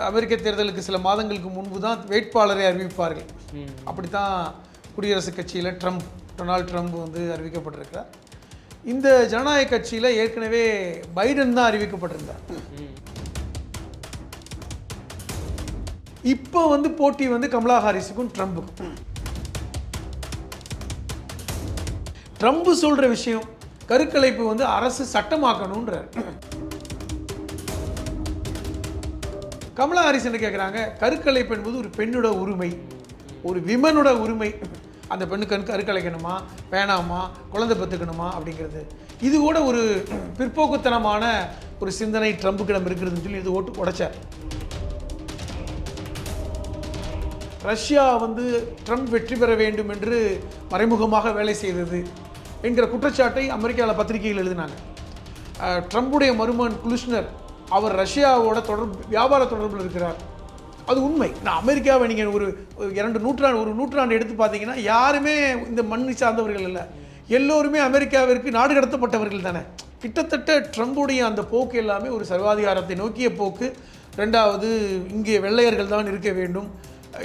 அமெரிக்க தேர்தலுக்கு சில மாதங்களுக்கு முன்பு தான் வேட்பாளரை அறிவிப்பார்கள். அப்படித்தான் குடியரசுக் கட்சியில் டொனால்ட் ட்ரம்ப் வந்து அறிவிக்கப்பட்டிருக்கிறார். இந்த ஜனநாயக கட்சியில் ஏற்கனவே பைடன் தான் அறிவிக்கப்பட்டிருந்தார். இப்போ வந்து போட்டி வந்து கமலா ஹாரிஸுக்கும் ட்ரம்புக்கும். ட்ரம்ப் சொல்ற விஷயம் கருக்கலைப்பு வந்து அரசு சட்டமாக்கணும்ன்றார். கமலா ஹாரிஸ் என்ன கேட்குறாங்க, கருக்கலைப்பு என்பது ஒரு பெண்ணோட உரிமை, ஒரு விமனோட உரிமை. அந்த பெண்ணுக்கு கருக்கலைக்கணுமா வேணாமா, குழந்தை பெற்றுக்கணுமா அப்படிங்கிறது. இது கூட ஒரு பிற்போக்குத்தனமான ஒரு சிந்தனை ட்ரம்புக்கிடம் இருக்கிறதுன்னு சொல்லி இது ஓட்டு உடைச்சார். ரஷ்யா வந்து ட்ரம்ப் வெற்றி பெற வேண்டும் என்று மறைமுகமாக வேலை செய்தது என்கிற குற்றச்சாட்டை அமெரிக்காவில் பத்திரிகைகள் எழுதினாங்க. ட்ரம்புடைய மருமகன் குலிஷ்னர் அவர் ரஷ்யாவோட வியாபார தொடர்பில் இருக்கிறார். அது உண்மை. நான் அமெரிக்காவை நீங்கள் ஒரு நூற்றாண்டு எடுத்து பார்த்தீங்கன்னா யாருமே இந்த மண்ணை சார்ந்தவர்கள் இல்லை, எல்லோருமே அமெரிக்காவிற்கு நாடு கடத்தப்பட்டவர்கள் தானே. கிட்டத்தட்ட ட்ரம்புடைய அந்த போக்கு எல்லாமே ஒரு சர்வாதிகாரத்தை நோக்கிய போக்கு. ரெண்டாவது, இங்கே வெள்ளையர்கள் தான் இருக்க வேண்டும்,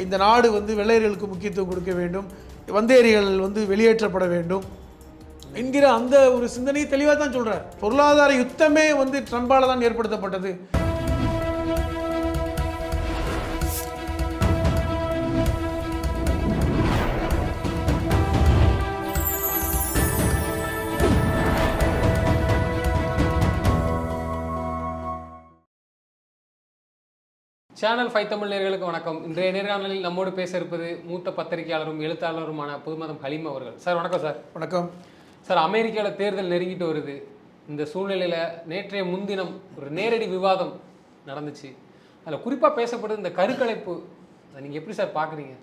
இந்த நாடு வந்து வெள்ளையர்களுக்கு முக்கியத்துவம் கொடுக்க வேண்டும், வந்தேரிகள் வந்து வெளியேற்றப்பட வேண்டும் என்கிற அந்த ஒரு சிந்தனையை தெளிவாக தான் சொல்கிறார். பொருளாதார யுத்தமே வந்து ட்ரம்பால் தான் ஏற்படுத்தப்பட்டது. சேனல் 5 தமிழ் நேயர்களுக்கு வணக்கம். இன்றைய நேர்காணலில் நம்மோடு பேச இருப்பது மூத்த பத்திரிகையாளரும் எழுத்தாளருமான புதுமதம் ஹலீம் அவர்கள். சார் வணக்கம். சார் வணக்கம். சார், அமெரிக்காவில் தேர்தல் நெருங்கிட்டு வருது. இந்த சூழ்நிலையில் நேற்றைய முன்தினம் ஒரு நேரடி விவாதம் நடந்துச்சு. அதில் குறிப்பாக பேசப்படுது இந்த கருக்கலைப்பு. அதை நீங்கள் எப்படி சார் பார்க்குறீங்க?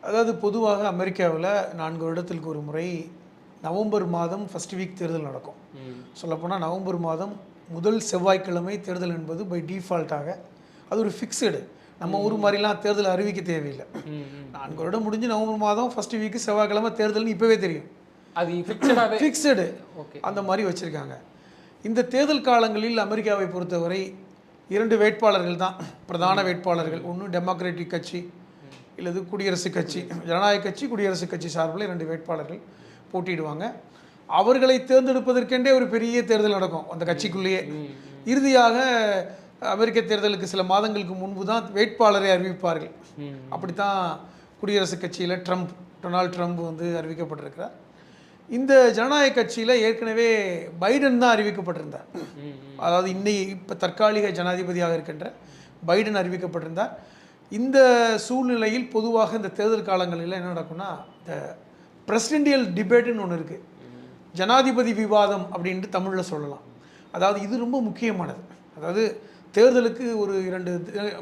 அதாவது பொதுவாக அமெரிக்காவில் 4 வருடத்திற்கு ஒரு முறை நவம்பர் மாதம் ஃபர்ஸ்ட் வீக் தேர்தல் நடக்கும். சொல்லப்போனால் நவம்பர் மாதம் முதல் செவ்வாய்க்கிழமை தேர்தல் என்பது பை டிஃபால்ட்டாக அது ஒரு ஃபிக்ஸடு. நம்ம ஊர் மாதிரிலாம் தேர்தல் அறிவிக்க தேவையில்லை. 4 வருடம் முடிஞ்சு நவம்பர் மாதம் ஃபர்ஸ்ட் வீக்கு செவ்வாய்க்கிழமை தேர்தல்னு இப்போவே தெரியும். அது ஃபிக்ஸடு அந்த மாதிரி வச்சுருக்காங்க. இந்த தேர்தல் காலங்களில் அமெரிக்காவை பொறுத்தவரை 2 வேட்பாளர்கள் தான் பிரதான வேட்பாளர்கள். ஒன்று டெமோக்ராட்டிக் கட்சி இல்லது குடியரசுக் கட்சி, ஜனநாயக கட்சி குடியரசுக் கட்சி சார்பில் 2 வேட்பாளர்கள் போட்டியிடுவாங்க. அவர்களை தேர்ந்தெடுப்பதற்கென்றே ஒரு பெரிய தேர்தல் நடக்கும் அந்த கட்சிக்குள்ளேயே. இறுதியாக அமெரிக்க தேர்தலுக்கு சில மாதங்களுக்கு முன்பு தான் வேட்பாளரை அறிவிப்பார்கள். அப்படித்தான் குடியரசுக் கட்சியில் டொனால்ட் ட்ரம்ப் வந்து அறிவிக்கப்பட்டிருக்கிறார். இந்த ஜனநாயக கட்சியில் ஏற்கனவே பைடன் தான் அறிவிக்கப்பட்டிருந்தார். அதாவது இப்போ தற்காலிக ஜனாதிபதியாக இருக்கின்ற பைடன் அறிவிக்கப்பட்டிருந்தார். இந்த சூழ்நிலையில் பொதுவாக இந்த தேர்தல் காலங்களில் என்ன நடக்கும்னா, இந்த பிரசிடென்டியல் டிபேட்டுன்னு ஒன்று இருக்குது, ஜனாதிபதி விவாதம் அப்படின்ட்டு தமிழில் சொல்லலாம். அதாவது இது ரொம்ப முக்கியமானது. அதாவது தேர்தலுக்கு ஒரு 2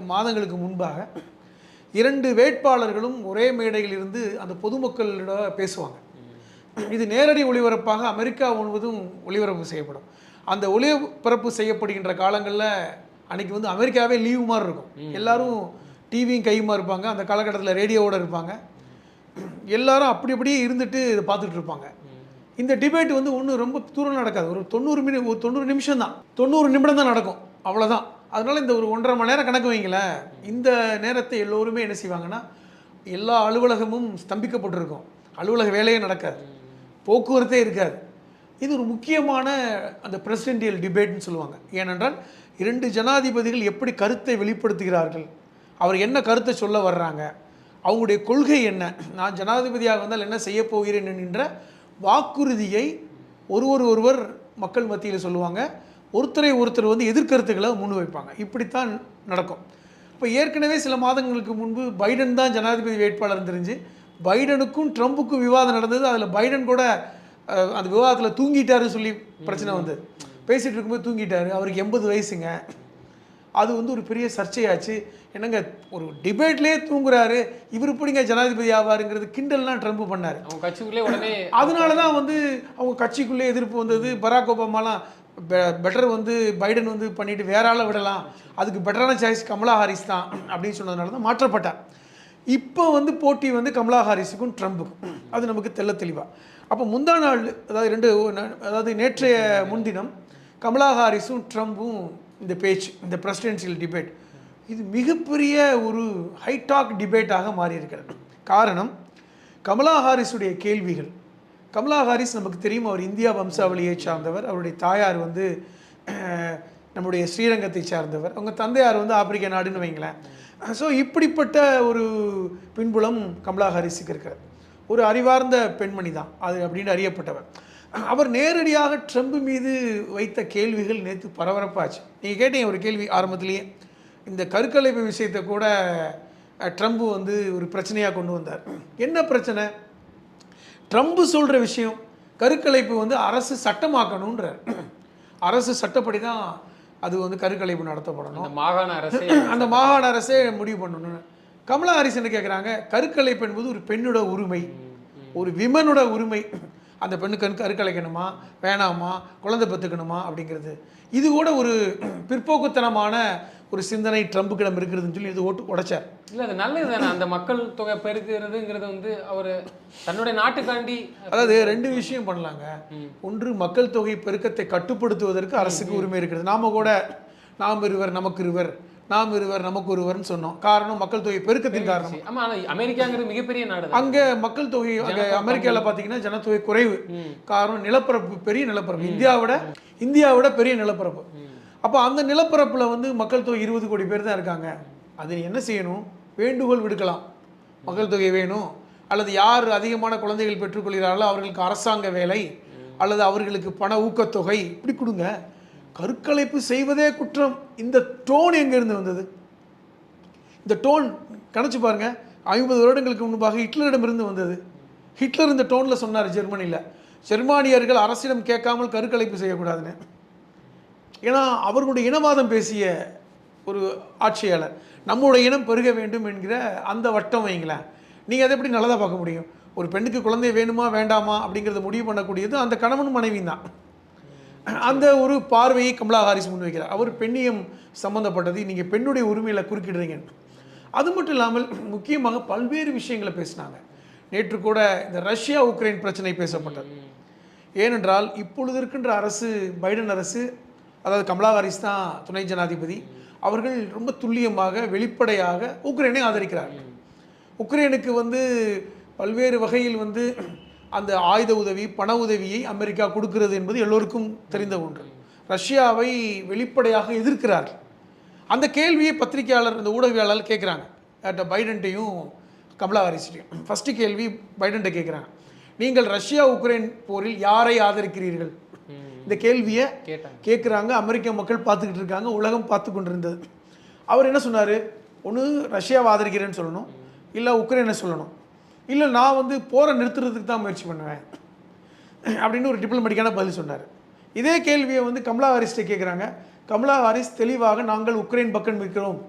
மாதங்களுக்கு முன்பாக 2 வேட்பாளர்களும் ஒரே மேடையில் இருந்து அந்த பொதுமக்களிடம் பேசுவாங்க. இது நேரடி ஒளிபரப்பாக அமெரிக்கா முழுவதும் ஒளிபரப்பு செய்யப்படும். அந்த ஒளிபரப்பு செய்யப்படுகின்ற காலங்களில் அன்றைக்கி வந்து அமெரிக்காவே லீவு மாதிரி இருக்கும். எல்லோரும் டிவியும் கையுமா இருப்பாங்க. அந்த காலகட்டத்தில் ரேடியோவோடு இருப்பாங்க. எல்லாரும் அப்படியே இருந்துட்டு இதை பார்த்துட்டு இருப்பாங்க. இந்த டிபேட் வந்து ஒன்றும் ரொம்ப தூரம் நடக்காது. ஒரு 90 நிமிஷம் தான், 90 நிமிடம் தான் நடக்கும், அவ்வளோதான். அதனால் இந்த ஒரு 1.5 மணி நேரம் கணக்கு வைங்களேன். இந்த நேரத்தை எல்லோருமே என்ன செய்வாங்கன்னா, எல்லா அலுவலகமும் ஸ்தம்பிக்கப்பட்டிருக்கும், அலுவலக வேலையே நடக்காது, போக்குவரத்தே இருக்காது. இது ஒரு முக்கியமான அந்த பிரசிடென்டியல் டிபேட்னு சொல்லுவாங்க. ஏனென்றால் 2 ஜனாதிபதிகள் எப்படி கருத்தை வெளிப்படுத்துகிறார்கள், அவர் என்ன கருத்தை சொல்ல வர்றாங்க, அவங்களுடைய கொள்கை என்ன, நான் ஜனாதிபதியாக வந்தால் என்ன செய்ய போகிறேன் என்கின்ற வாக்குறுதியை ஒருவர் மக்கள் மத்தியில் சொல்லுவாங்க. ஒருத்தர் வந்து எதிர்கருத்துக்களை முன்வைப்பாங்க. இப்படித்தான் நடக்கும். இப்போ ஏற்கனவே சில மாதங்களுக்கு முன்பு பைடன் தான் ஜனாதிபதி வேட்பாளர் தெரிஞ்சு பைடனுக்கும் ட்ரம்புக்கும் விவாதம் நடந்தது. அதில் பைடன் கூட அந்த விவாதத்தில் தூங்கிட்டாருன்னு சொல்லி பிரச்சனை வந்தது. பேசிகிட்டு இருக்கும்போது தூங்கிட்டார். அவருக்கு 80 வயசுங்க. அது வந்து ஒரு பெரிய சர்ச்சையாச்சு. என்னங்க, ஒரு டிபேட்லேயே தூங்குறாரு, இவர் எப்படிங்க ஜனாதிபதி ஆவாருங்கிறது கிண்டல்லாம் ட்ரம்ப் பண்ணார். அவங்க கட்சிக்குள்ளே உடனே அதனால தான் வந்து அவங்க கட்சிக்குள்ளே எதிர்ப்பு வந்தது. பராக் ஒபாமாலாம் பெட்டர் வந்து பைடன் வந்து பண்ணிவிட்டு வேற ஆளை விடலாம், அதுக்கு பெட்டரான சாய்ஸ் கமலா ஹாரிஸ் தான் அப்படின்னு சொன்னதுனால தான் மாற்றப்பட்டார். இப்போ வந்து போட்டி வந்து கமலா ஹாரிஸுக்கும் ட்ரம்புக்கும், அது நமக்கு தெளிவாக. அப்போ முந்தா நாள், அதாவது நேற்றைய முன்தினம் கமலா ஹாரிஸும் ட்ரம்பும் இந்த பேச்சு, இந்த பிரசிடென்சியல் டிபேட் இது மிகப்பெரிய ஒரு ஹைடாக் டிபேட்டாக மாறி இருக்கிறது. காரணம், கமலா ஹாரிஸுடைய கேள்விகள். கமலா ஹாரிஸ் நமக்கு தெரியும், அவர் இந்தியா வம்சாவளியை சார்ந்தவர். அவருடைய தாயார் வந்து நம்முடைய ஸ்ரீரங்கத்தை சார்ந்தவர். அவங்க தந்தையார் வந்து ஆப்பிரிக்க நாடுன்னு வைங்களேன். ஸோ இப்படிப்பட்ட ஒரு பின்புலம் கமலா ஹாரிஸுக்கு இருக்கிறது. ஒரு அறிவார்ந்த பெண்மணி தான் அது அப்படின்னு அறியப்பட்டவர். அவர் நேரடியாக ட்ரம்ப் மீது வைத்த கேள்விகள் நேற்று பரபரப்பாச்சு. நீங்கள் கேட்டீங்க ஒரு கேள்வி ஆரம்பத்திலேயே, இந்த கருக்கலைப்பு விஷயத்தை கூட ட்ரம்ப் வந்து ஒரு பிரச்சனையாக கொண்டு வந்தார். என்ன பிரச்சனை? ட்ரம்ப் சொல்கிற விஷயம் கருக்கலைப்பு வந்து அரசு சட்டமாக்கணுன்றார். அரசு சட்டப்படி தான் அது வந்து கருக்கலைப்பு நடத்தப்படணும், அந்த மாகாண அரசே முடிவு பண்ணணும்னு. கமலா ஹாரிஸ் என்ன கேட்குறாங்க, கருக்கலைப்பு என்பது ஒரு பெண்ணோட உரிமை, ஒரு விமனோட உரிமை. அந்த பெண்ணுக்கு கருக்கலைக்கணுமா வேணாமா, குழந்தை பெற்றுக்கணுமா அப்படிங்கிறது. இது கூட ஒரு பிற்போக்குத்தனமான ஒரு சிந்தனை ட்ரம்புக்கிடம் இருக்கிறதுன்னு சொல்லி இது ஓட்டு உடைச்சார். இல்லை, அது நல்லது தானே. அந்த மக்கள் தொகை பெருக்கிறதுங்கிறது வந்து அவர் தன்னுடைய நாட்டுக்காண்டி, அதாவது ரெண்டு விஷயம் பண்ணலாங்க. ஒன்று, மக்கள் தொகை பெருக்கத்தை கட்டுப்படுத்துவதற்கு அரசுக்கு உரிமை இருக்கிறது. நாம் கூட நாம் இருவர் நமக்கு இருவர், நாம் இருவர் நமக்கு ஒருவர்னு சொன்னோம். காரணம் மக்கள் தொகை பெருக்கத்தின் காரணம். ஆமா, அமெரிக்காங்கிறது மிகப்பெரிய நாடு. அங்கே மக்கள் தொகை, அங்கே அமெரிக்காவில் பார்த்தீங்கன்னா ஜனத்தொகை குறைவு. காரணம் நிலப்பரப்பு, பெரிய நிலப்பரப்பு, இந்தியாவோட பெரிய நிலப்பரப்பு. அப்போ அந்த நிலப்பரப்பில் வந்து மக்கள் தொகை 20 கோடி பேர் தான் இருக்காங்க. அது என்ன செய்யணும், வேண்டுகோள் விடுக்கலாம், மக்கள் தொகை வேணும், அல்லது யார் அதிகமான குழந்தைகள் பெற்றுக்கொள்கிறார்களோ அவர்களுக்கு அரசாங்க வேலை அல்லது அவர்களுக்கு பண ஊக்கத்தொகை இப்படி கொடுங்க. கருக்கலைப்பு செய்வதே குற்றம். இந்த டோன் எங்கேருந்து வந்தது? இந்த டோன் கணச்சு பாருங்க, 50 வருடங்களுக்கு முன்பாக ஹிட்லரிடமிருந்து வந்தது. ஹிட்லர் இந்த டோனில் சொன்னார் ஜெர்மனியில், ஜெர்மானியர்கள் அரசிடம் கேட்காமல் கருக்கலைப்பு செய்யக்கூடாதுன்னு. ஏன்னா அவர்களுடைய இனவாதம் பேசிய ஒரு ஆட்சியாளர். நம்முடைய இனம் பெருக வேண்டும் என்கிற அந்த வட்டம் வைங்களேன். நீங்கள் அதை எப்படி நல்லதாக பார்க்க முடியும்? ஒரு பெண்ணுக்கு குழந்தை வேணுமா வேண்டாமா அப்படிங்கிறத முடிவு பண்ணக்கூடியது அந்த கணவன் மனைவியும் தான். அந்த ஒரு பார்வையை கமலா ஹாரிஸ் முன்வைக்கிறார். அவர் பெண்ணியம் சம்மந்தப்பட்டது, நீங்கள் பெண்ணுடைய உரிமையில் குறுக்கிடுறீங்க. அது மட்டும் இல்லாமல் முக்கியமாக பல்வேறு விஷயங்களை பேசினாங்க. நேற்று கூட இந்த ரஷ்யா உக்ரைன் பிரச்சனை பேசப்பட்டது. ஏனென்றால் இப்பொழுது இருக்கின்ற அரசு, பைடன் அரசு, அதாவது கமலா ஹாரிஸ் தான் துணை ஜனாதிபதி, அவர்கள் ரொம்ப துல்லியமாக வெளிப்படையாக உக்ரைனை ஆதரிக்கிறார்கள். உக்ரைனுக்கு வந்து பல்வேறு வகையில் வந்து அந்த ஆயுத உதவி, பண உதவியை அமெரிக்கா கொடுக்கிறது என்பது எல்லோருக்கும் தெரிந்த ஒன்று. ரஷ்யாவை வெளிப்படையாக எதிர்க்கிறார்கள். அந்த கேள்வியை பத்திரிகையாளர், இந்த ஊடகவியலாளர் கேட்குறாங்க பைடன்ட்டையும் கமலா ஹாரிஸ்டையும். ஃபஸ்ட்டு கேள்வி பைடன்ட்டை கேட்குறாங்க, நீங்கள் ரஷ்யா உக்ரைன் போரில் யாரை ஆதரிக்கிறீர்கள்? இந்த கேள்வியை கேட்குறாங்க. அமெரிக்க மக்கள் பார்த்துக்கிட்டு இருக்காங்க, உலகம் பார்த்து கொண்டிருந்தது. அவர் என்ன சொன்னார், ஒன்று ரஷ்யாவை ஆதரிக்கிறேன்னு சொல்லணும், இல்லை உக்ரைனை சொல்லணும், இல்லை நான் வந்து போரை நிறுத்துறதுக்கு தான் முயற்சி பண்ணுவேன் அப்படின்னு ஒரு டிப்ளமேட்டிக்கான பதில் சொன்னார். இதே கேள்வியை வந்து கமலா ஹாரிஸ்ட்டை கேட்குறாங்க. கமலா ஹாரிஸ் தெளிவாக நாங்கள் உக்ரைன் பக்கம் இருக்கிறோம்,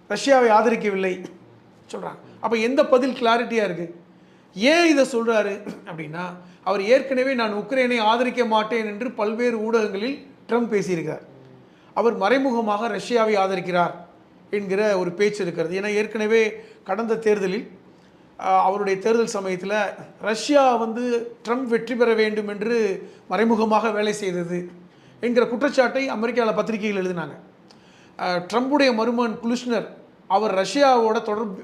ரஷ்யாவை ஆதரிக்கவில்லை சொல்கிறாங்க. அப்போ எந்த பதில் கிளாரிட்டியாக இருக்குது? ஏன் இதை சொல்கிறாரு அப்படின்னா, அவர் ஏற்கனவே நான் உக்ரைனை ஆதரிக்க மாட்டேன் என்று பல்வேறு ஊடகங்களில் ட்ரம்ப் பேசியிருக்கிறார். அவர் மறைமுகமாக ரஷ்யாவை ஆதரிக்கிறார் என்கிற ஒரு பேச்சு இருக்கிறது. ஏன்னா ஏற்கனவே கடந்த தேர்தலில் அவருடைய தேர்தல் சமயத்தில் ரஷ்யா வந்து ட்ரம்ப் வெற்றி பெற வேண்டும் என்று மறைமுகமாக வேலை செய்தது என்கிற குற்றச்சாட்டை அமெரிக்காவில் பத்திரிகைகள் எழுதினாங்க. ட்ரம்புடைய மருமகன் குலிஷ்னர் அவர் ரஷ்யாவோட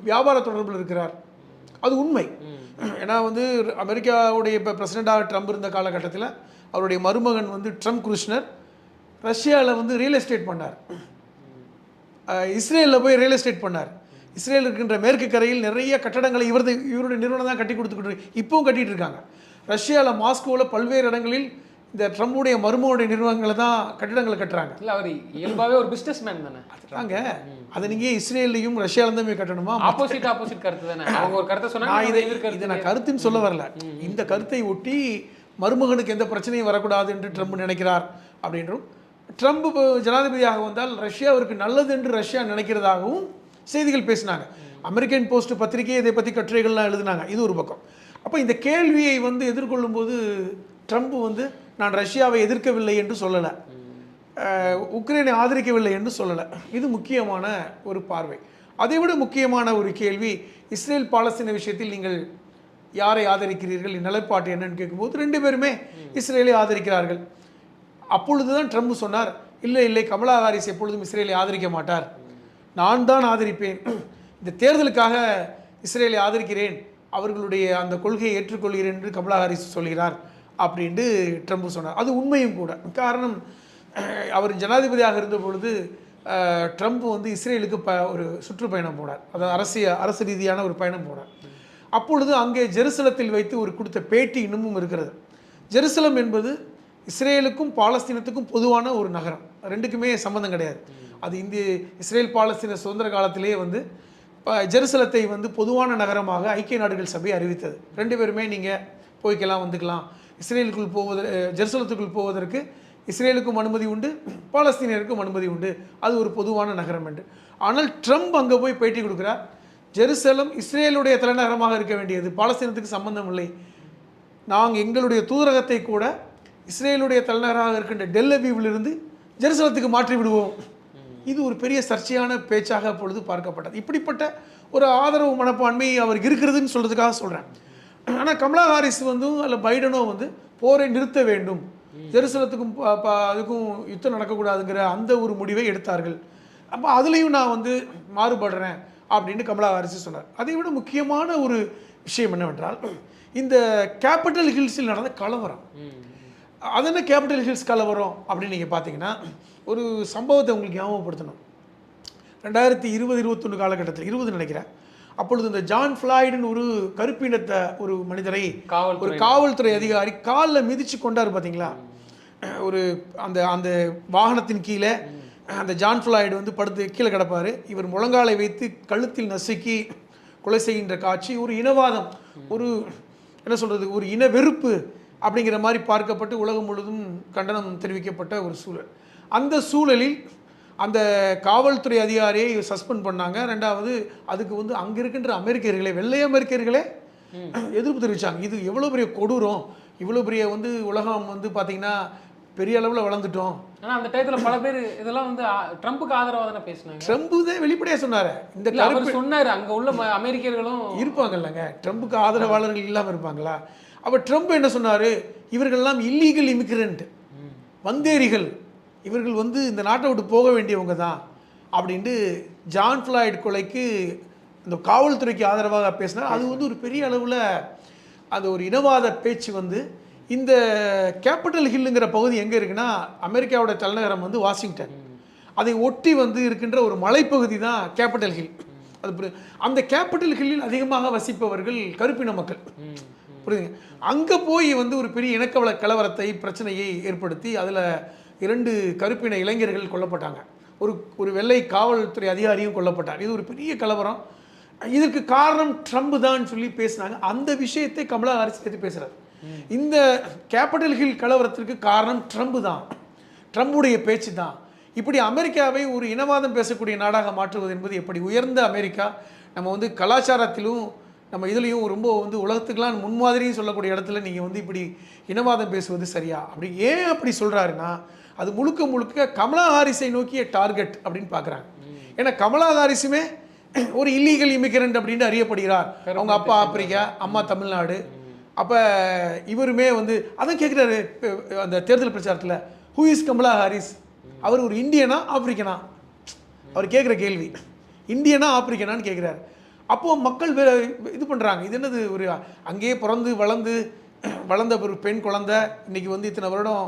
வியாபார தொடர்பில் இருக்கிறார். அது உண்மை. ஏன்னா வந்து அமெரிக்காவுடைய இப்போ பிரசிடெண்ட்டாக ட்ரம்ப் இருந்த காலகட்டத்தில் அவருடைய மருமகன் வந்து ட்ரம்ப் குலிஷ்னர் ரஷ்யாவில் வந்து ரியல் எஸ்டேட் பண்ணார், இஸ்ரேலில் போய் ரியல் எஸ்டேட் பண்ணார். இஸ்ரேல் இருக்கின்ற மேற்கு கரையில் நிறைய கட்டடங்களை இவருடைய நிறுவனம் தான் கட்டி கொடுத்துக்கிட்டு இப்பவும் கட்டிகிட்டு இருக்காங்க. ரஷ்யாவில் மாஸ்கோவில் பல்வேறு இடங்களில் இந்த ட்ரம்புடைய மருமகனுடைய நிறுவனங்களை தான் கட்டிடங்களை கட்டுறாங்க. இல்லை, அவர் இயல்பாகவே ஒரு பிஸ்னஸ் மேன் தானே. அதுதாங்க, அதை நீங்கள் இஸ்ரேலையும் ரஷ்யாவிலேருந்து போய் கட்டணுமா? ஆப்போசிட் கருத்து தானே. அவங்க ஒரு கருத்தை சொன்னாங்க, இதை நான் கருத்துன்னு சொல்ல வரல. இந்த கருத்தை ஒட்டி மருமகனுக்கு எந்த பிரச்சனையும் வரக்கூடாது என்று ட்ரம்ப் நினைக்கிறார் அப்படின்றும், ட்ரம்ப் ஜனாதிபதியாக வந்தால் ரஷ்யாவிற்கு நல்லது என்று ரஷ்யா நினைக்கிறதாகவும் செய்திகள் பேசினாங்க. அமெரிக்கன் போஸ்ட் பத்திரிகை இதை பற்றி கட்டுரைகள்லாம் எழுதினாங்க. இது ஒரு பக்கம். அப்போ இந்த கேள்வியை வந்து எதிர்கொள்ளும் போது ட்ரம்ப் வந்து நான் ரஷ்யாவை எதிர்க்கவில்லை என்று சொல்லலை, உக்ரைனை ஆதரிக்கவில்லை என்று சொல்லலை. இது முக்கியமான ஒரு பார்வை. அதைவிட முக்கியமான ஒரு கேள்வி, இஸ்ரேல் பாலஸ்தீன விஷயத்தில் நீங்கள் யாரை ஆதரிக்கிறீர்கள், நிலைப்பாட்டு என்னன்னு கேட்கும்போது 2 பேருமே இஸ்ரேலை ஆதரிக்கிறார்கள். அப்பொழுது தான் ட்ரம்ப் சொன்னார், இல்லை கமலா ஹாரிஸ் எப்பொழுதும் இஸ்ரேலை ஆதரிக்க மாட்டார், நான் தான் ஆதரிப்பேன், இந்த தேர்தலுக்காக இஸ்ரேலை ஆதரிக்கிறேன், அவர்களுடைய அந்த கொள்கையை ஏற்றுக்கொள்கிறேன் என்று கமலா ஹாரிஸ் சொல்கிறார் அப்படின்ட்டு ட்ரம்ப் சொன்னார். அது உண்மையும் கூட. காரணம், அவர் ஜனாதிபதியாக இருந்த பொழுது ட்ரம்ப் வந்து இஸ்ரேலுக்கு ஒரு சுற்றுப்பயணம் போனார். அதாவது அரசு ரீதியான ஒரு பயணம் போனார். அப்பொழுது அங்கே ஜெருசலத்தில் வைத்து ஒரு கொடுத்த பேட்டி இன்னமும் இருக்கிறது. ஜெருசலம் என்பது இஸ்ரேலுக்கும் பாலஸ்தீனத்துக்கும் பொதுவான ஒரு நகரம், ரெண்டுக்குமே சம்மந்தம் கிடையாது. அது இஸ்ரேல் பாலஸ்தீன சுதந்திர காலத்திலே வந்து ஜெருசலத்தை வந்து பொதுவான நகரமாக ஐக்கிய நாடுகள் சபை அறிவித்தது. ரெண்டு பேருமே நீங்கள் போய்க்கலாம் வந்துக்கலாம், இஸ்ரேலுக்குள் ஜெருசலத்துக்குள் போவதற்கு இஸ்ரேலுக்கும் அனுமதி உண்டு, பாலஸ்தீனியருக்கும் அனுமதி உண்டு, அது ஒரு பொதுவான நகரம் என்று. ஆனால் ட்ரம்ப் அங்கே போய் பேட்டி கொடுக்குறார், ஜெருசலம் இஸ்ரேலுடைய தலைநகரமாக இருக்க வேண்டியது, பாலஸ்தீனத்துக்கு சம்பந்தம் இல்லை, நாங்கள் எங்களுடைய தூதரகத்தை கூட இஸ்ரேலுடைய தலைநகராக இருக்கின்ற டெல் அவீவிலிருந்து ஜெருசலத்துக்கு மாற்றி விடுவோம். இது ஒரு பெரிய சர்ச்சையான பேச்சாக அப்பொழுது பார்க்கப்பட்டது. இப்படிப்பட்ட ஒரு ஆதரவு மனப்பான்மை அவருக்கு இருக்கிறதுன்னு சொல்கிறதுக்காக சொல்கிறேன். ஆனால் கமலா ஹாரிஸ் வந்து அல்ல பைடனோ வந்து போரை நிறுத்த வேண்டும், ஜெருசலத்துக்கும் அதுக்கும் யுத்தம் நடக்கக்கூடாதுங்கிற அந்த ஒரு முடிவை எடுத்தார்கள். அப்போ அதுலேயும் நான் வந்து மாறுபடுறேன் அப்படின்னு கமலா ஹாரிஸ் சொன்னார். அதை விட முக்கியமான ஒரு விஷயம் என்னவென்றால், இந்த கேபிட்டல் ஹில்ஸில் நடந்த கலவரம். அது என்ன கேபிட்டல் ஹில்ஸ் கலவரம் அப்படின்னு நீங்கள் பார்த்தீங்கன்னா, ஒரு சம்பவத்தை உங்களுக்கு ஞாபகப்படுத்தணும். 2020-21 காலகட்டத்தில் 20 நினைக்கிறேன், அப்பொழுது இந்த ஜான் ஃப்ளாய்டுன்னு ஒரு கருப்பினத்தை ஒரு மனிதரை ஒரு காவல்துறை அதிகாரி காலில் மிதித்து கொண்டார் பார்த்தீங்களா. ஒரு அந்த வாகனத்தின் கீழே அந்த ஜான் ஃப்ளாய்டு வந்து படுத்து கீழே கிடப்பார், இவர் முழங்காலை வைத்து கழுத்தில் நசுக்கி கொலை செய்கின்ற காட்சி ஒரு இனவாதம், ஒரு என்ன சொல்கிறது, ஒரு இன வெறுப்பு அப்படிங்கிற மாதிரி பார்க்கப்பட்டு உலகம் முழுவதும் கண்டனம் தெரிவிக்கப்பட்ட ஒரு சூழல். அந்த சூழலில் அந்த காவல்துறை அதிகாரியை சஸ்பெண்ட் பண்ணாங்க. ரெண்டாவது அதுக்கு வந்து அங்கே இருக்கின்ற அமெரிக்கர்களே, வெள்ளை அமெரிக்கர்களே எதிர்ப்பு தெரிவித்தாங்க. இது எவ்வளோ பெரிய கொடூரம், இவ்வளோ பெரிய வந்து உலகம் வந்து பார்த்திங்கன்னா பெரிய அளவில் வளர்ந்துட்டோம். ஆனால் அந்த டயத்தில் பல பேர் இதெல்லாம் வந்து ட்ரம்ப்புக்கு ஆதரவாக தானே பேசினாங்க. ட்ரம்ப் தான் வெளிப்படையாக சொன்னார். இந்த அவர் சொன்னார் அங்கே உள்ள அமெரிக்கர்களும் இருப்பாங்க இல்லைங்க, ட்ரம்ப்புக்கு ஆதரவாளர்கள் இல்லாமல் இருப்பாங்களா? அப்போ ட்ரம்ப் என்ன சொன்னார், இவர்கள்லாம் இல்லீகல் இமிக்ரெண்ட், வந்தேரிகள், இவர்கள் வந்து இந்த நாட்டை விட்டு போக வேண்டியவங்க தான் அப்படின்ட்டு ஜான் ஃப்ளாய்டு கொலைக்கு இந்த காவல்துறைக்கு ஆதரவாக பேசினார். அது வந்து ஒரு பெரிய அளவில் அது ஒரு இனவாத பேச்சு வந்து இந்த கேபிட்டல் ஹில்லுங்கிற பகுதி எங்கே இருக்குன்னா, அமெரிக்காவோட தலைநகரம் வந்து வாஷிங்டன், அதை ஒட்டி வந்து இருக்கின்ற ஒரு மலைப்பகுதி தான் கேபிட்டல் ஹில். அது அந்த கேபிட்டல் ஹில்லில் அதிகமாக வசிப்பவர்கள் கருப்பின மக்கள், புரியுதுங்க. அங்கே போய் வந்து ஒரு பெரிய இனக்கவல கலவரத்தை பிரச்சனையை ஏற்படுத்தி அதில் 2 கருப்பின இளைஞர்கள் கொல்லப்பட்டாங்க, ஒரு வெள்ளை காவல்துறை அதிகாரியும் கொல்லப்பட்டார். இது ஒரு பெரிய கலவரம். இதற்கு காரணம் ட்ரம்ப் தான் சொல்லி பேசினாங்க. அந்த விஷயத்தை கமலா ஹாரிஸ் எடுத்து பேசுகிறார். இந்த கேபிட்டல் ஹில் கலவரத்திற்கு காரணம் ட்ரம்ப் தான், ட்ரம்புடைய பேச்சு தான். இப்படி அமெரிக்காவை ஒரு இனவாதம் பேசக்கூடிய நாடாக மாற்றுவது என்பது எப்படி? உயர்ந்த அமெரிக்கா, நம்ம வந்து கலாச்சாரத்திலும் நம்ம இதுலேயும் ரொம்ப வந்து உலகத்துக்கெலாம் முன்மாதிரியும் சொல்லக்கூடிய இடத்துல நீங்கள் வந்து இப்படி இனவாதம் பேசுவது சரியா? அப்படி ஏன் அப்படி சொல்கிறாருன்னா, அது முழுக்க முழுக்க கமலா ஹாரிஸை நோக்கிய டார்கெட் அப்படின்னு பார்க்குறாங்க. ஏன்னா கமலா ஹாரிஸுமே ஒரு இல்லீகல் இமிக்ரெண்ட் அப்படின்னு அறியப்படுகிறார். அவங்க அப்பா ஆப்பிரிக்கா, அம்மா தமிழ்நாடு. அப்போ இவருமே வந்து அதான் கேட்குறாரு அந்த தேர்தல் பிரச்சாரத்தில், ஹூ இஸ் கமலா ஹாரிஸ்? அவர் ஒரு இந்தியனா ஆப்பிரிக்கனா? அவர் கேட்குற கேள்வி இந்தியனா ஆப்பிரிக்கனான்னு கேட்குறாரு. அப்போது மக்கள் இது பண்ணுறாங்க, இது என்னது, ஒரு அங்கேயே பிறந்து வளர்ந்த ஒரு பெண் குழந்தை இன்றைக்கி வந்து இத்தனை வருடம்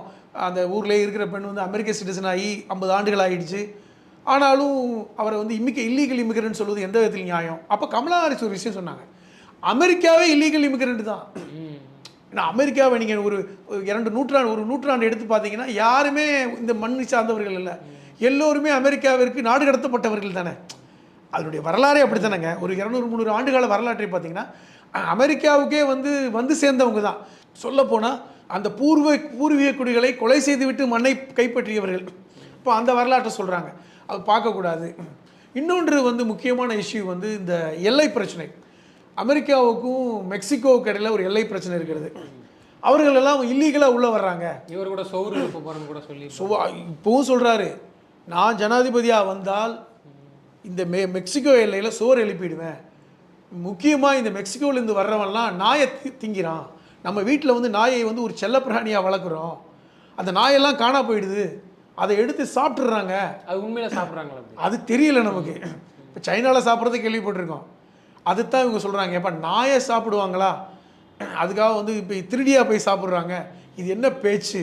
அந்த ஊர்லேயே இருக்கிற பெண் வந்து அமெரிக்க சிட்டிசன் ஆகி 50 ஆண்டுகள் ஆகிடுச்சு. ஆனாலும் அவரை வந்து இல்லீகல் இமிக்ரெண்ட் சொல்வது எந்த விதத்தில் நியாயம்? அப்போ கமலா ஹாரிஸ் ஒரு விஷயம் சொன்னாங்க, அமெரிக்காவே இல்லீகல் இமிக்ரெண்ட் தான். ஏன்னா அமெரிக்காவை நீங்கள் ஒரு 2 நூற்றாண்டு எடுத்து பார்த்தீங்கன்னா யாருமே இந்த மண்ணை சார்ந்தவர்கள் இல்லை, எல்லோருமே அமெரிக்காவிற்கு நாடு கடத்தப்பட்டவர்கள் தானே. அதனுடைய வரலாறே அப்படி தானேங்க. ஒரு 200-300 ஆண்டுகால வரலாற்றை பார்த்தீங்கன்னா அமெரிக்காவுக்கே வந்து சேர்ந்தவங்க தான். சொல்லப்போனால் அந்த பூர்வீக குடிகளை கொலை செய்துவிட்டு மண்ணை கைப்பற்றியவர்கள். இப்போ அந்த வரலாற்றை சொல்கிறாங்க, அது பார்க்கக்கூடாது. இன்னொன்று வந்து முக்கியமான இஷ்யூ வந்து இந்த எல்லை பிரச்சனை. அமெரிக்காவுக்கும் மெக்சிகோவுக்கு இடையில் ஒரு எல்லை பிரச்சனை இருக்கிறது. அவர்கள் எல்லாம் இல்லீகலாக உள்ளே வர்றாங்க. இவர் கூட சோறு கூட சொல்லி இப்போவும் சொல்கிறாரு, நான் ஜனாதிபதியாக வந்தால் இந்த மெக்சிகோ எல்லையில் சோறு எழுப்பிடுவேன். முக்கியமாக இந்த மெக்சிகோவிலேருந்து வர்றவன்லாம் நாயை திங்கிறான். நம்ம வீட்டில் வந்து நாயை வந்து ஒரு செல்லப்பிராணியாக வளர்க்குறோம், அந்த நாயெல்லாம் காணா போயிடுது அதை எடுத்து சாப்பிட்றாங்க. அது உண்மையில சாப்பிட்றாங்களா? அது தெரியல நமக்கு. இப்போ சைனாவில் சாப்பிட்றது கேள்விப்பட்டிருக்கோம். அதுதான் இவங்க சொல்கிறாங்க. எப்போ நாயை சாப்பிடுவாங்களா, அதுக்காக வந்து இப்போ திருடியாக போய் சாப்பிட்றாங்க. இது என்ன பேச்சு?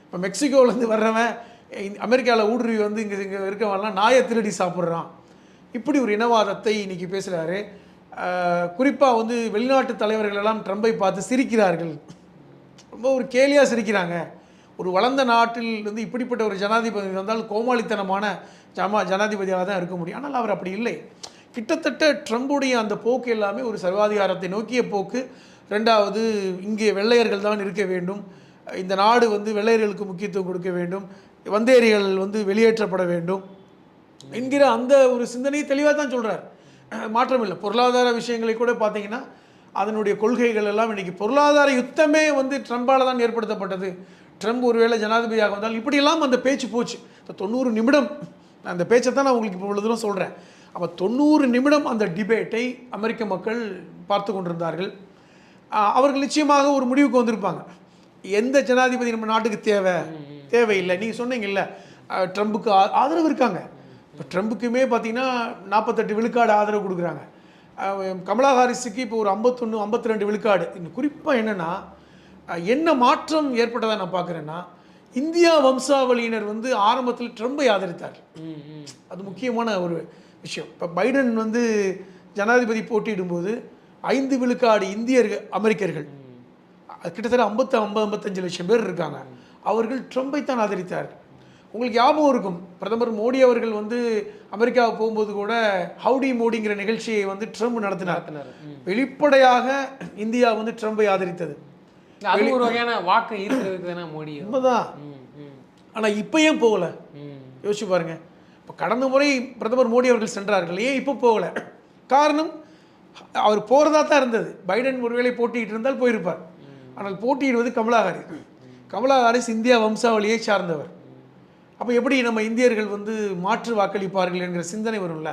இப்போ மெக்சிகோவிலேருந்து வர்றவன் அமெரிக்காவில் ஊடுருவி வந்து இங்கே இருக்கவன்லாம் நாயை திருடி சாப்பிட்றான். இப்படி ஒரு இனவாதத்தை இன்றைக்கி பேசுகிறாரு. குறிப்பாக வந்து வெளிநாட்டு தலைவர்கள் எல்லாம் ட்ரம்பை பார்த்து சிரிக்கிறார்கள். ரொம்ப ஒரு கேலியாக சிரிக்கிறாங்க. ஒரு வளர்ந்த நாட்டில் வந்து இப்படிப்பட்ட ஒரு ஜனாதிபதி வந்தால் கோமாளித்தனமான ஜனாதிபதியாக தான் இருக்க முடியும். ஆனால் அவர் அப்படி இல்லை. கிட்டத்தட்ட ட்ரம்புடைய அந்த போக்கு எல்லாமே ஒரு சர்வாதிகாரத்தை நோக்கிய போக்கு. ரெண்டாவது, இங்கே வெள்ளையர்கள் தான் இருக்க வேண்டும், இந்த நாடு வந்து வெள்ளையர்களுக்கு முக்கியத்துவம் கொடுக்க வேண்டும், வந்தேரிகள் வந்து வெளியேற்றப்பட வேண்டும் என்கிற அந்த ஒரு சிந்தனையை தெளிவாக தான் சொல்கிறார். மாற்றம் இல்லை. பொருளாதார விஷயங்களை கூட பார்த்தீங்கன்னா அதனுடைய கொள்கைகள் எல்லாம் இன்றைக்கி பொருளாதார யுத்தமே வந்து ட்ரம்பால் தான் ஏற்படுத்தப்பட்டது. ட்ரம்ப் ஒருவேளை ஜனாதிபதியாக வந்தால் இப்படியெல்லாம் அந்த பேச்சு போச்சு. 90 நிமிடம் அந்த பேச்சை தான் நான் உங்களுக்கு இப்போ இவ்வளோ தூரம் சொல்கிறேன். அப்போ 90 நிமிடம் அந்த டிபேட்டை அமெரிக்க மக்கள் பார்த்து கொண்டிருந்தார்கள். அவர்கள் நிச்சயமாக ஒரு முடிவுக்கு வந்திருப்பாங்க. எந்த ஜனாதிபதி நம்ம நாட்டுக்கு தேவையில்லை. நீங்கள் சொன்னீங்கல்ல, ட்ரம்புக்கு ஆதரவு இருக்காங்க. இப்போ ட்ரம்புக்குமே பார்த்தீங்கன்னா 48 விழுக்காடு ஆதரவு கொடுக்குறாங்க. கமலா ஹாரிஸுக்கு இப்போ ஒரு 51 52 விழுக்காடு. இன்னும் குறிப்பாக என்னென்னா, என்ன மாற்றம் ஏற்பட்டதாக நான் பார்க்குறேன்னா, இந்தியா வம்சாவளியினர் வந்து ஆரம்பத்தில் ட்ரம்பை ஆதரித்தார். அது முக்கியமான ஒரு விஷயம். இப்போ பைடன் வந்து ஜனாதிபதி போட்டியிடும்போது 5 விழுக்காடு இந்தியர்கள் அமெரிக்கர்கள், கிட்டத்தட்ட 55 லட்சம் பேர் இருக்காங்க, அவர்கள் ட்ரம்பை தான் ஆதரித்தார்கள். உங்களுக்கு ஞாபகம் இருக்கும், பிரதமர் மோடி அவர்கள் வந்து அமெரிக்காவுக்கு போகும்போது கூட ஹவுடி மோடிங்கிற நிகழ்ச்சியை வந்து ட்ரம்ப் நடத்தினார். வெளிப்படையாக இந்தியா வந்து ட்ரம்பை ஆதரித்தது. அது ஒரு வகையான வாக்கு ஈர்க்கிறதுக்கு தானே மோடி. உண்மைதான். ஆனால் இப்போ ஏன் போகலை யோசிச்சு பாருங்க. இப்போ கடந்த முறை பிரதமர் மோடி அவர்கள் சென்றார்கள், ஏன் இப்போ போகலை? காரணம், அவர் போகிறதா தான் இருந்தது. பைடன் ஒருவேளை போட்டியிட்டு இருந்தால் போயிருப்பார். ஆனால் போட்டியிடுவது Kamala Harris. Kamala Harris India வம்சாவளியை சார்ந்தவர். அப்போ எப்படி நம்ம இந்தியர்கள் வந்து மாற்று வாக்களிப்பார்கள் என்கிற சிந்தனை வரும்ல.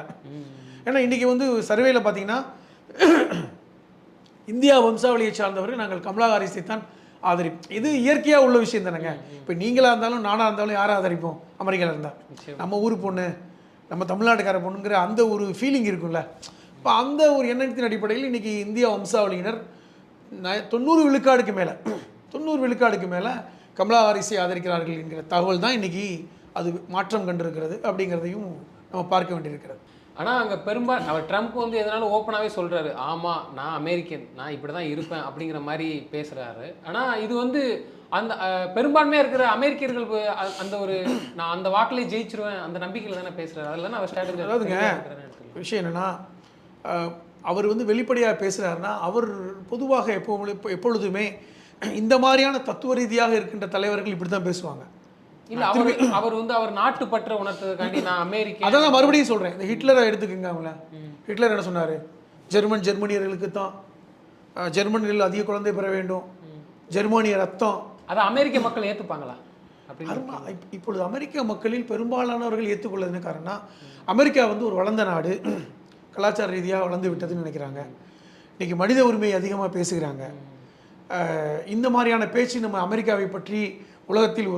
ஏன்னா இன்றைக்கி வந்து சர்வேயில் பார்த்தீங்கன்னா இந்தியா வம்சாவளியை சார்ந்தவர்கள் நாங்கள் கமலா ஹாரிஸை தான் ஆதரிப்போம். இது இயற்கையாக உள்ள விஷயம் தானேங்க. இப்போ நீங்களாக இருந்தாலும் நானாக இருந்தாலும் யாரை ஆதரிப்போம்? அமெரிக்காவில் இருந்தால் நம்ம ஊர் பொண்ணு, நம்ம தமிழ்நாட்டுக்கார பொண்ணுங்கிற அந்த ஒரு ஃபீலிங் இருக்கும்ல. இப்போ அந்த ஒரு எண்ணத்தின் அடிப்படையில் இன்றைக்கி இந்தியா வம்சாவளியினர் 90 விழுக்காடுக்கு மேலே 90 விழுக்காடுக்கு மேலே கமலா ஹாரிஸை ஆதரிக்கிறார்கள் என்கிற தகவல் தான் இன்றைக்கி அது மாற்றம் கண்டிருக்கிறது அப்படிங்கிறதையும் நம்ம பார்க்க வேண்டியிருக்கிறது. ஆனால் அங்கே அவர் ட்ரம்ப் வந்து எதனாலும் ஓப்பனாகவே சொல்கிறாரு, ஆமாம் நான் அமெரிக்கன், நான் இப்படி தான் இருப்பேன் அப்படிங்கிற மாதிரி பேசுகிறாரு. ஆனால் இது வந்து அந்த பெரும்பான்மையாக இருக்கிற அமெரிக்கர்கள் அந்த ஒரு நான் அந்த வாக்கிலே ஜெயிச்சிருவேன் அந்த நம்பிக்கையில் தானே பேசுகிறாரு. அதில் தானே அவர் ஸ்ட்ராட்டஜி. அதாவதுங்க விஷயம் என்னென்னா, அவர் வந்து வெளிப்படையாக பேசுகிறாருன்னா, அவர் பொதுவாக எப்பொழுதுமே இந்த மாதிரியான தத்துவ ரீதியாக இருக்கின்ற தலைவர்கள் இப்படி தான் பேசுவாங்க. இல்லை, அவர் வந்து அவர் நாட்டு பற்ற உணர்த்ததுக்காண்டி நான் அமெரிக்கா, அதான் நான் மறுபடியும் சொல்கிறேன். இந்த ஹிட்லரை எடுத்துக்கங்க. அவங்கள ஹிட்லர் என்ன சொன்னார்? ஜெர்மனியர்களுக்கு தான் ஜெர்மனியில் அதிக குழந்தை பெற வேண்டும், ஜெர்மானிய ரத்தம். அதை அமெரிக்க மக்கள் ஏற்றுப்பாங்களா? இப்பொழுது அமெரிக்க மக்களில் பெரும்பாலானவர்கள் ஏற்றுக்கொள்ளதுன்னு காரணம், அமெரிக்கா வந்து ஒரு வளர்ந்த நாடு, கலாச்சார ரீதியாக வளர்ந்து விட்டதுன்னு நினைக்கிறாங்க. இன்றைக்கி மனித உரிமை அதிகமாக பேசுகிறாங்க. இந்த மாதிரியான பேச்சு நம்ம அமெரிக்காவை பற்றி உலகத்தில்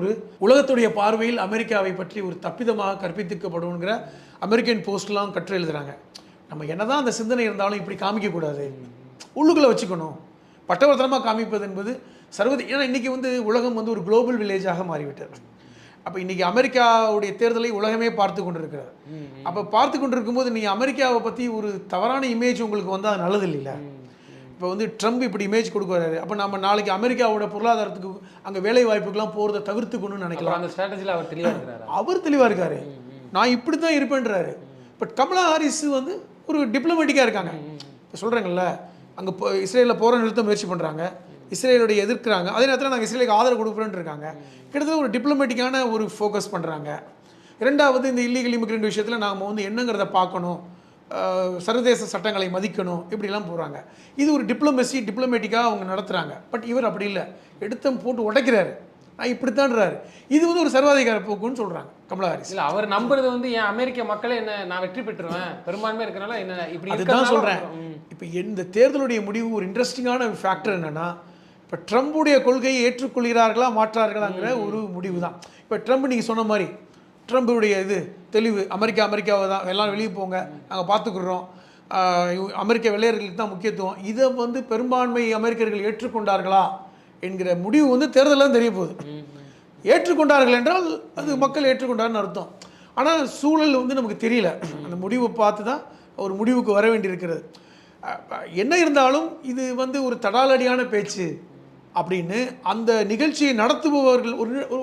உலகத்துடைய பார்வையில் அமெரிக்காவை பற்றி ஒரு தப்பிதமாக கற்பித்துக்கப்படுங்கிற அமெரிக்கன் போஸ்ட்லாம் கற்று எழுதுகிறாங்க. நம்ம என்னதான் அந்த சிந்தனை இருந்தாலும் இப்படி காமிக்கக்கூடாது, உள்ளுக்குள்ளே வச்சுக்கணும். பட்டவர்த்தனமாக காமிப்பது என்பது ஏன்னா இன்றைக்கி வந்து உலகம் வந்து ஒரு குளோபல் வில்லேஜாக மாறிவிட்டது. அப்போ இன்றைக்கி அமெரிக்காவுடைய தேர்தலை உலகமே பார்த்து கொண்டு இருக்கிறார். அப்போ பார்த்து கொண்டு இருக்கும்போது நீங்கள் அமெரிக்காவை பற்றி ஒரு தவறான இமேஜ் உங்களுக்கு வந்து அது நல்லது இல்லைல்ல. இப்போ வந்து ட்ரம்ப் இப்படி இமேஜ் கொடுக்குறாரு, அப்போ நம்ம நாளைக்கு அமெரிக்காவோட பொருளாதாரத்துக்கு அங்கே வேலை வாய்ப்புக்கெல்லாம் போகிறத தவிர்த்துக்கணும்னு நினைக்கலாம். அந்த ஸ்ட்ராட்டஜியில் அவர் தெளிவாக இருக்கிறாரு. அவர் தெளிவாக இருக்காரு, நான் இப்படி தான் இருப்பேன்றாரு. பட் கமலா ஹாரிஸ் வந்து ஒரு டிப்ளமேட்டிக்காக இருக்காங்க. இப்போ சொல்கிறேங்கல்ல, அங்கே இஸ்ரேலில் போகிற நிறுத்த முயற்சி பண்ணுறாங்க, இஸ்ரேலுடைய எதிர்க்கிறாங்க, அதே நேரத்தில் நாங்கள் இஸ்ரேலுக்கு ஆதரவு கொடுக்குறோன்னு இருக்காங்க. கிட்டத்தட்ட ஒரு டிப்ளமேட்டிக்கான ஒரு ஃபோக்கஸ் பண்ணுறாங்க. இரண்டாவது, இந்த இல்லீகல் இமிக்ரெண்ட் விஷயத்தில் நாம் வந்து என்னங்கிறத பார்க்கணும், சர்வதேச சட்டங்களை மதிக்கணும், இப்படிலாம் போகிறாங்க. இது ஒரு டிப்ளமேட்டிக்காக அவங்க நடத்துகிறாங்க. பட் இவர் அப்படி இல்லை, எடுத்த போட்டு உடைக்கிறாரு, நான் இப்படித்தான்றாரு. இது வந்து ஒரு சர்வாதிகார போக்குன்னு சொல்கிறாங்க கமலா ஹாரிஸ். இல்லை, அவர் நம்புறது வந்து என் அமெரிக்க மக்களே என்ன நான் வெற்றி பெற்றுருவேன், பெரும்பான்மை இருக்கிறனால என்ன இப்படி அதுதான் சொல்கிறேன். இப்போ இந்த தேர்தலுடைய முடிவு ஒரு இன்ட்ரெஸ்டிங்கான ஃபேக்டர் என்னென்னா, இப்போ ட்ரம்புடைய கொள்கையை ஏற்றுக்கொள்கிறார்களா மாற்றார்களாங்கிற ஒரு முடிவு தான். இப்போ ட்ரம்ப் நீங்கள் சொன்ன மாதிரி ட்ரம்புடைய இது தெளிவு, அமெரிக்காவை தான் எல்லாம் வெளியே போங்க, நாங்கள் பார்த்துக்குறோம், அமெரிக்க வெள்ளையர்களுக்கு தான் முக்கியத்துவம், இதை வந்து பெரும்பான்மை அமெரிக்கர்கள் ஏற்றுக்கொண்டார்களா என்கிற முடிவு வந்து தேர்தலில் தெரிய போகுது. ஏற்றுக்கொண்டார்கள் என்றால் அது மக்கள் ஏற்றுக்கொண்டார்னு அர்த்தம். ஆனால் சூழல் வந்து நமக்கு தெரியல. அந்த முடிவை பார்த்து தான் ஒரு முடிவுக்கு வர வேண்டியிருக்கிறது. என்ன இருந்தாலும் இது வந்து ஒரு தடாலடியான பேச்சு அப்படின்னு அந்த நிகழ்ச்சியை நடத்துபவர்கள்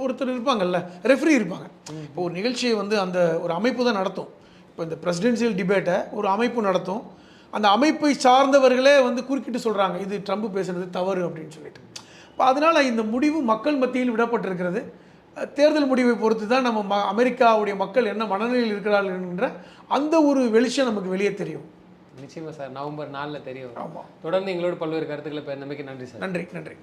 ஒருத்தர் இருப்பாங்கல்ல, ரெஃப்ரி இருப்பாங்க. இப்போ ஒரு நிகழ்ச்சியை வந்து அந்த ஒரு அமைப்பு தான் நடத்தும். இப்போ இந்த பிரசிடென்சியல் டிபேட்டை ஒரு அமைப்பு நடத்தும். அந்த அமைப்பை சார்ந்தவர்களே வந்து குறுக்கிட்டு சொல்கிறாங்க இது ட்ரம்ப் பேசுகிறது தவறு அப்படின்னு சொல்லிட்டு. இப்போ அதனால் இந்த முடிவு மக்கள் மத்தியில் விடப்பட்டிருக்கிறது. தேர்தல் முடிவை பொறுத்து தான் நம்ம அமெரிக்காவுடைய மக்கள் என்ன மனநிலையில் இருக்கிறார்கள் என்கிற அந்த ஒரு வெளிச்சம் நமக்கு வெளியே தெரியும். நிச்சயமா சார், நவம்பர் 4 தெரிய வரும். ஆமாம். தொடர்ந்து எங்களோட பல்வேறு கருத்துக்களை பெருந்தமைக்கு நன்றி சார். நன்றி.